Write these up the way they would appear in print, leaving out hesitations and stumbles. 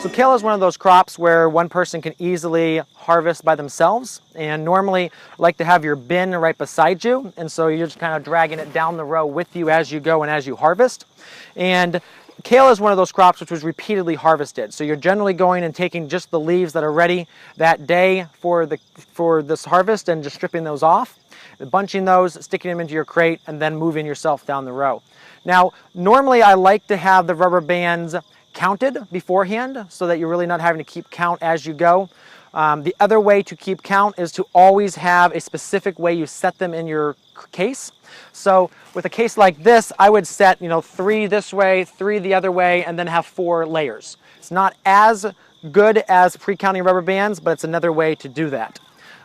So kale is one of those crops where one person can easily harvest by themselves, and normally like to have your bin right beside you, and so you're just kind of dragging it down the row with you as you go and as you harvest. And kale is one of those crops which was repeatedly harvested. So you're generally going and taking just the leaves that are ready that day for this harvest and just stripping those off, bunching those, sticking them into your crate, and then moving yourself down the row. Now, normally I like to have the rubber bands counted beforehand so that you're really not having to keep count as you go. The other way to keep count is to always have a specific way you set them in your case. So with a case like this, I would set 3 this way, 3 the other way, and then have 4 layers. It's not as good as pre-counting rubber bands, but it's another way to do that.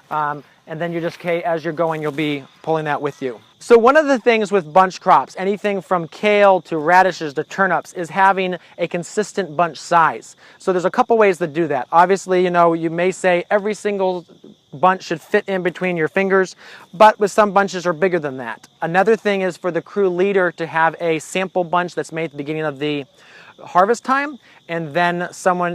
And then you just, as you're going, you'll be pulling that with you. So one of the things with bunch crops, anything from kale to radishes to turnips, is having a consistent bunch size. So there's a couple ways to do that. Obviously, you may say every single bunch should fit in between your fingers, but with some bunches are bigger than that. Another thing is for the crew leader to have a sample bunch that's made at the beginning of the harvest time, and then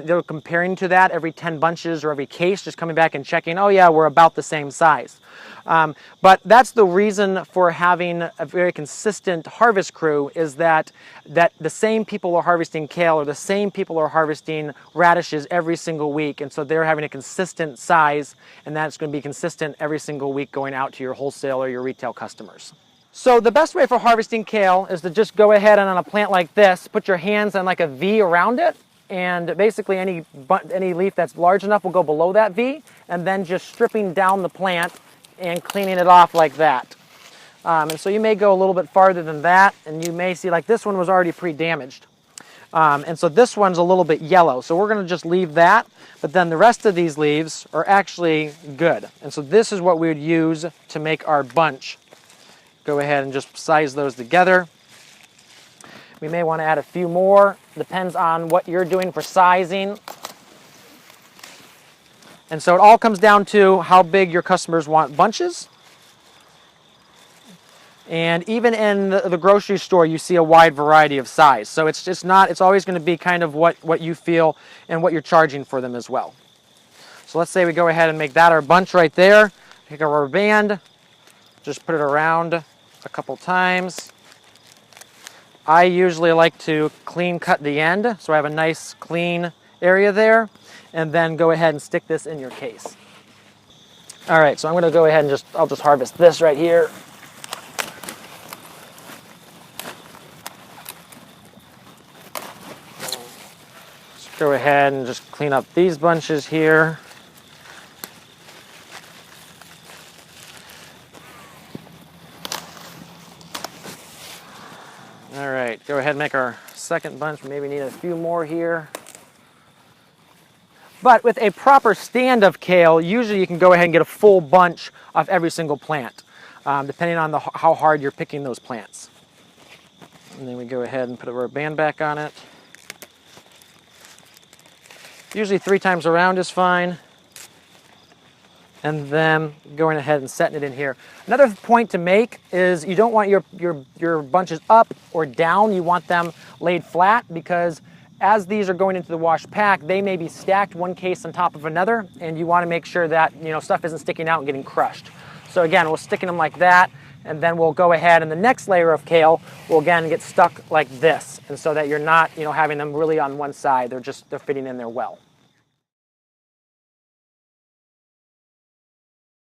they're comparing to that every 10 bunches or every case, just coming back and checking, oh yeah, we're about the same size. But that's the reason for having a very consistent harvest crew, is that the same people are harvesting kale or the same people are harvesting radishes every single week, and so they're having a consistent size, and that's going to be consistent every single week going out to your wholesale or your retail customers. So the best way for harvesting kale is to just go ahead and on a plant like this, put your hands on like a V around it, and basically any leaf that's large enough will go below that V, and then just stripping down the plant and cleaning it off like that. And so you may go a little bit farther than that, and you may see like this one was already pre-damaged. And so this one's a little bit yellow, so we're going to just leave that, but then the rest of these leaves are actually good. And so this is what we would use to make our bunch. Go ahead and just size those together. We may want to add a few more, depends on what you're doing for sizing. And so it all comes down to how big your customers want bunches. And even in the grocery store, you see a wide variety of size. So it's always going to be kind of what you feel and what you're charging for them as well. So let's say we go ahead and make that our bunch right there. Take our rubber band, just put it around a couple times. I usually like to clean cut the end, so I have a nice clean area there, and then go ahead and stick this in your case. All right, so I'm going to go ahead and I'll just harvest this right here. Just go ahead and just clean up these bunches here. All right, go ahead and make our second bunch. Maybe need a few more here. But with a proper stand of kale, usually you can go ahead and get a full bunch off every single plant, depending on how hard you're picking those plants. And then we go ahead and put a rubber band back on it. Usually 3 times around is fine. And then going ahead and setting it in here. Another point to make is you don't want your bunches up or down. You want them laid flat, because as these are going into the wash pack, they may be stacked one case on top of another, and you want to make sure that stuff isn't sticking out and getting crushed. So again, we're sticking them like that, and then we'll go ahead and the next layer of kale will again get stuck like this, and so that you're not having them really on one side. They're fitting in there well.